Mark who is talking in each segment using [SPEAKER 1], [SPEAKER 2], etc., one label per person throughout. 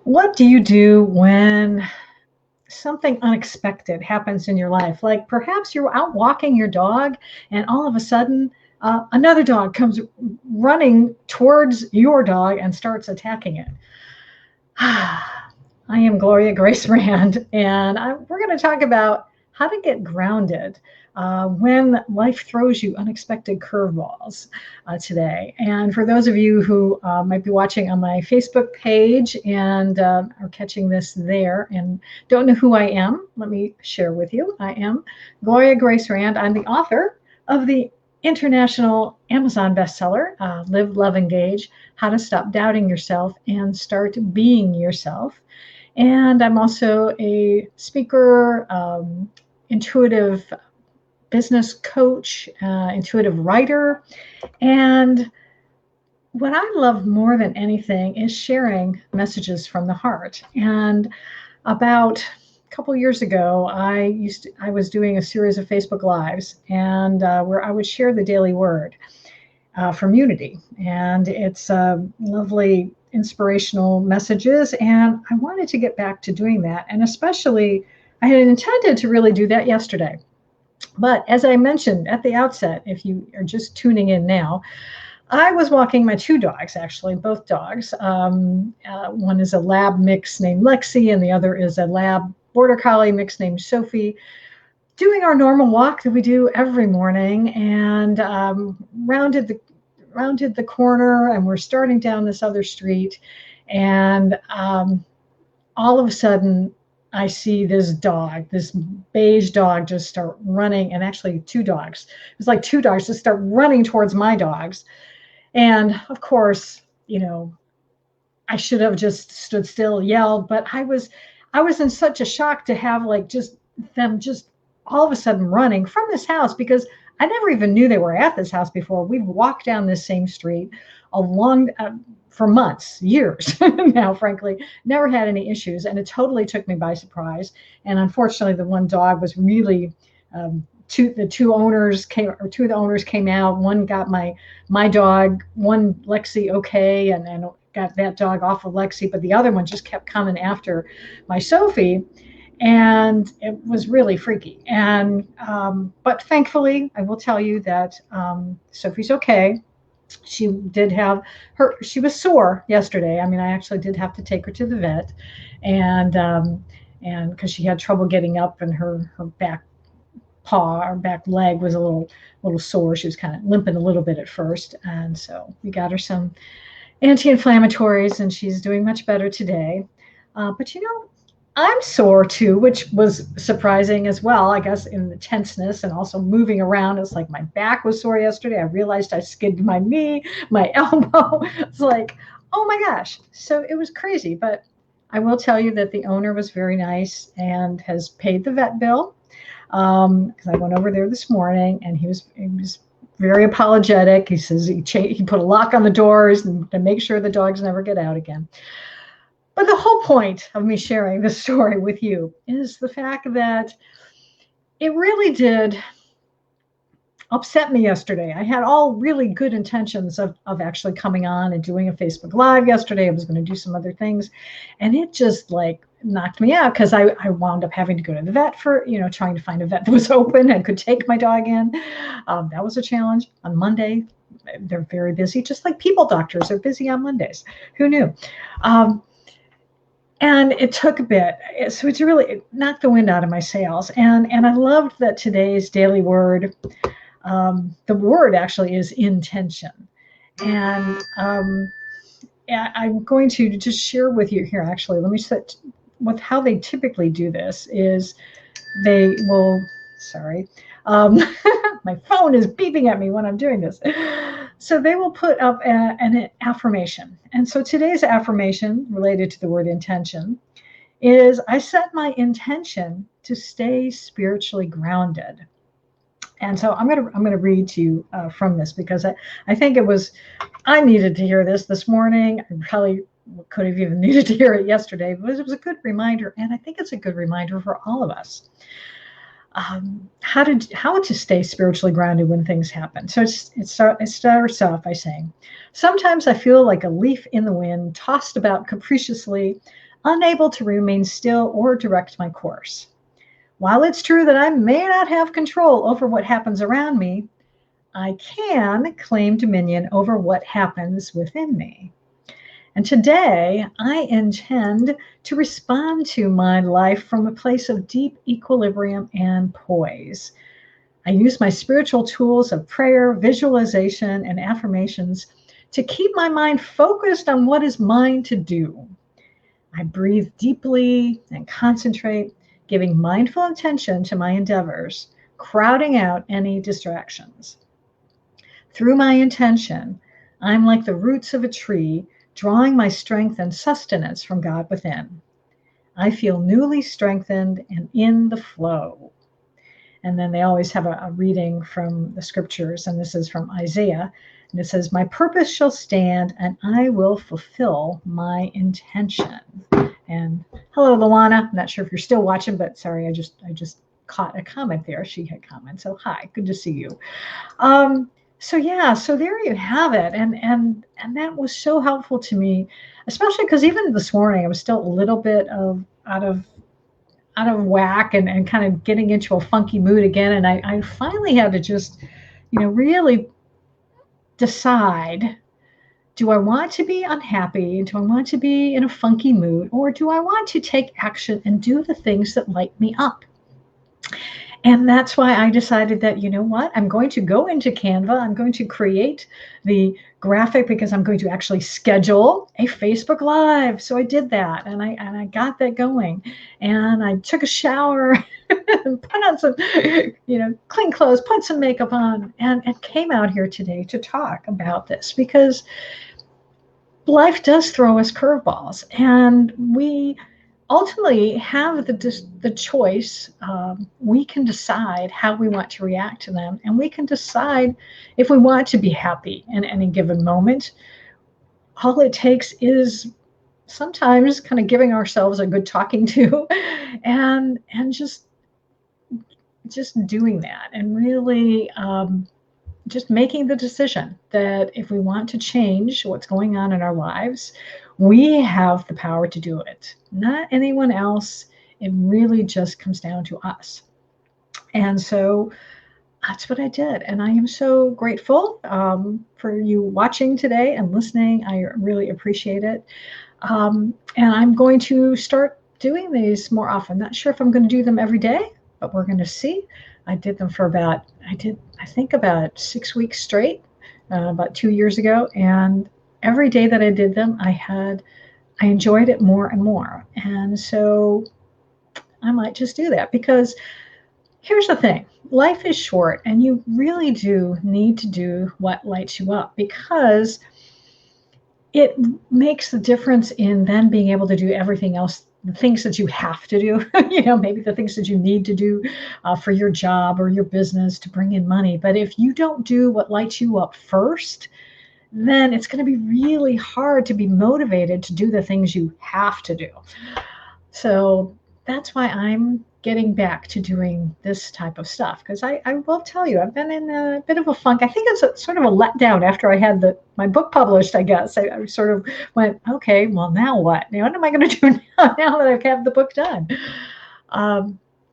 [SPEAKER 1] What do you do when something unexpected happens in your life? Like perhaps you're out walking your dog and all of a sudden another dog comes running towards your dog and starts attacking it. I am Gloria Grace Rand, and we're going to talk about how to get grounded when life throws you unexpected curveballs today. And for those of you who might be watching on my Facebook page and are catching this there and don't know who I am, let me share with you. I am Gloria Grace Rand. I'm the author of the international Amazon bestseller, Live, Love, Engage, How to Stop Doubting Yourself and Start Being Yourself. And I'm also a speaker, intuitive business coach, intuitive writer. And what I love more than anything is sharing messages from the heart. And about a couple years ago, I was doing a series of Facebook Lives, and where I would share the daily word from Unity. And it's lovely inspirational messages. And I wanted to get back to doing that. And especially, I had intended to really do that yesterday. But as I mentioned at the outset, if you are just tuning in now, I was walking my two dogs, actually, both dogs. One is a lab mix named Lexi, and the other is a lab border collie mix named Sophie, doing our normal walk that we do every morning, and rounded the corner, and we're starting down this other street, and all of a sudden I see this beige dog just start running, and actually two dogs. It was like two dogs just start running towards my dogs. And of course, I should have just stood still, yelled, but I was in such a shock to have like just them just all of a sudden running from this house, because I never even knew they were at this house before. We've walked down this same street for months, years now, frankly, never had any issues. And it totally took me by surprise. And unfortunately, the one dog was really, two of the owners came out. One got my dog, one Lexi, okay, and got that dog off of Lexi, but the other one just kept coming after my Sophie. And it was really freaky. And but thankfully, I will tell you that Sophie's okay. She was sore yesterday. I mean, I actually did have to take her to the vet, and because she had trouble getting up, and her back leg was a little sore. She was kind of limping a little bit at first, and so we got her some anti-inflammatories, and she's doing much better today. But I'm sore too, which was surprising as well, I guess, in the tenseness and also moving around. It's like my back was sore yesterday. I realized I skidded my knee, my elbow. It's like, oh my gosh. So it was crazy. But I will tell you that the owner was very nice and has paid the vet bill. Because I went over there this morning, and he was very apologetic. He says he put a lock on the doors to make sure the dogs never get out again. But the whole point of me sharing this story with you is the fact that it really did upset me yesterday. I had all really good intentions of actually coming on and doing a Facebook Live yesterday. I was going to do some other things. And it just like knocked me out, because I wound up having to go to the vet for, trying to find a vet that was open and could take my dog in. That was a challenge. On Monday, they're very busy, just like people doctors are busy on Mondays. Who knew? And it took a bit. So it knocked the wind out of my sails. And I loved that today's daily word, the word actually is intention. And I'm going to just share with you here, actually. Let me set with how they typically do this is they will, sorry, my phone is beeping at me when I'm doing this. So they will put up an affirmation. And so today's affirmation related to the word intention is, I set my intention to stay spiritually grounded. And so I'm going to read to you from this, because I think I needed to hear this morning. I probably could have even needed to hear it yesterday, but it was a good reminder. And I think it's a good reminder for all of us. How to stay spiritually grounded when things happen. So it starts off by saying, sometimes I feel like a leaf in the wind, tossed about capriciously, unable to remain still or direct my course. While it's true that I may not have control over what happens around me, I can claim dominion over what happens within me. And today, I intend to respond to my life from a place of deep equilibrium and poise. I use my spiritual tools of prayer, visualization, and affirmations to keep my mind focused on what is mine to do. I breathe deeply and concentrate, giving mindful attention to my endeavors, crowding out any distractions. Through my intention, I'm like the roots of a tree, drawing my strength and sustenance from God within. I feel newly strengthened and in the flow. And then they always have a reading from the scriptures, and this is from Isaiah. And it says, "My purpose shall stand, and I will fulfill my intention." And hello, Luana. I'm not sure if you're still watching, but sorry, I just caught a comment there. She had commented. So hi, good to see you. So there you have it. And that was so helpful to me, especially because even this morning I was still a little bit out of whack and kind of getting into a funky mood again. And I finally had to just, really decide, do I want to be unhappy? Do I want to be in a funky mood? Or do I want to take action and do the things that light me up? And that's why I decided that, you know what, I'm going to go into Canva. I'm going to create the graphic because I'm going to actually schedule a Facebook Live. So I did that, and I got that going. And I took a shower and put on some, clean clothes, put some makeup on, and came out here today to talk about this because life does throw us curveballs, and we ultimately have the choice. We can decide how we want to react to them, and we can decide if we want to be happy in any given moment. All it takes is sometimes kind of giving ourselves a good talking to, and just doing that, and really just making the decision that if we want to change what's going on in our lives, we have the power to do it, not anyone else. It really just comes down to us. And so that's what I did. And I am so grateful for you watching today and listening. I really appreciate it. And I'm going to start doing these more often. Not sure if I'm going to do them every day, but we're going to see. I did them for about 6 weeks straight, about 2 years ago. And every day that I did them, I enjoyed it more and more. And so I might just do that, because here's the thing. Life is short, and you really do need to do what lights you up, because it makes the difference in then being able to do everything else, the things that you have to do, maybe the things that you need to do for your job or your business to bring in money. But if you don't do what lights you up first, then it's going to be really hard to be motivated to do the things you have to do. So that's why I'm getting back to doing this type of stuff, because I will tell you, I've been in a bit of a funk. I think it's sort of a letdown after I had my book published, I guess. I sort of went, okay, well, now what? Now what am I going to do now that I've had the book done?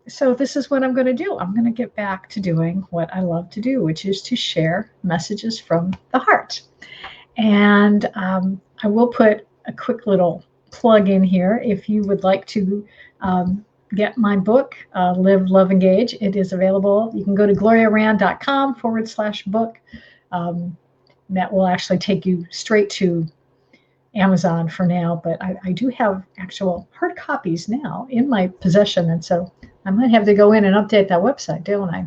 [SPEAKER 1] So this is what I'm going to do. I'm going to get back to doing what I love to do, which is to share messages from the heart. And I will put a quick little plug in here. If you would like to get my book, Live, Love, Engage, it is available. You can go to gloriarand.com/book. That will actually take you straight to Amazon for now, but I do have actual hard copies now in my possession, and so I might have to go in and update that website, don't I?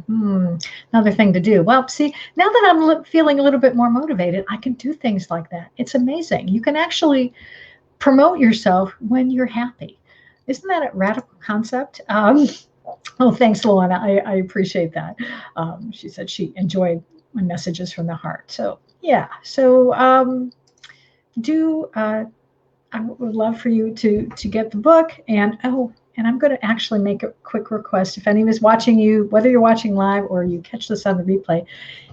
[SPEAKER 1] Another thing to do. Well, see, now that I'm feeling a little bit more motivated, I can do things like that. It's amazing. You can actually promote yourself when you're happy. Isn't that a radical concept? Oh, thanks, Luana. I appreciate that. She said she enjoyed my messages from the heart. So yeah. So I would love for you to get the book. And I'm going to actually make a quick request. If anyone's watching you, whether you're watching live or you catch this on the replay,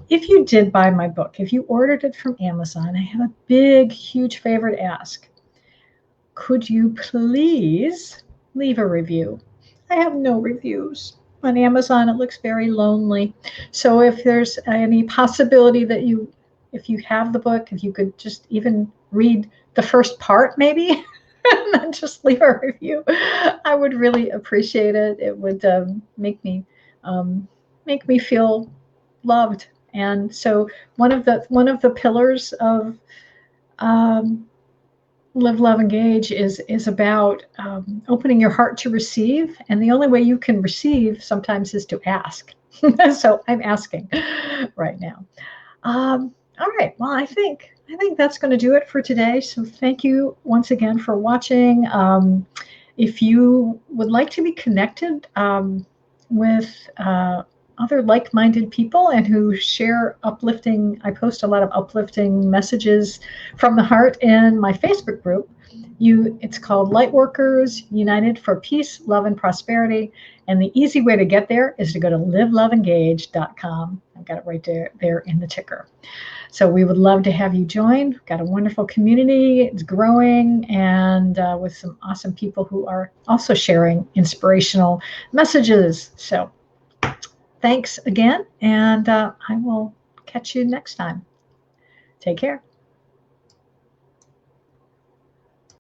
[SPEAKER 1] if you did buy my book, if you ordered it from Amazon, I have a big, huge favor to ask. could you please leave a review? I have no reviews. On Amazon, it looks very lonely. So if there's any possibility that if you have the book, if you could just even read the first part, maybe, and then just leave a review, I would really appreciate it. It would make me feel loved. And so one of the pillars of Live, Love, Engage is about opening your heart to receive. And the only way you can receive sometimes is to ask. So I'm asking right now. All right. Well, I think that's going to do it for today. So thank you once again for watching. If you would like to be connected with other like-minded people and who share uplifting, I post a lot of uplifting messages from the heart in my Facebook group. It's called Lightworkers United for Peace, Love, and Prosperity. And the easy way to get there is to go to liveloveengage.com. I've got it right there in the ticker. So we would love to have you join. We've got a wonderful community. It's growing, and with some awesome people who are also sharing inspirational messages. So thanks again, and I will catch you next time. Take care.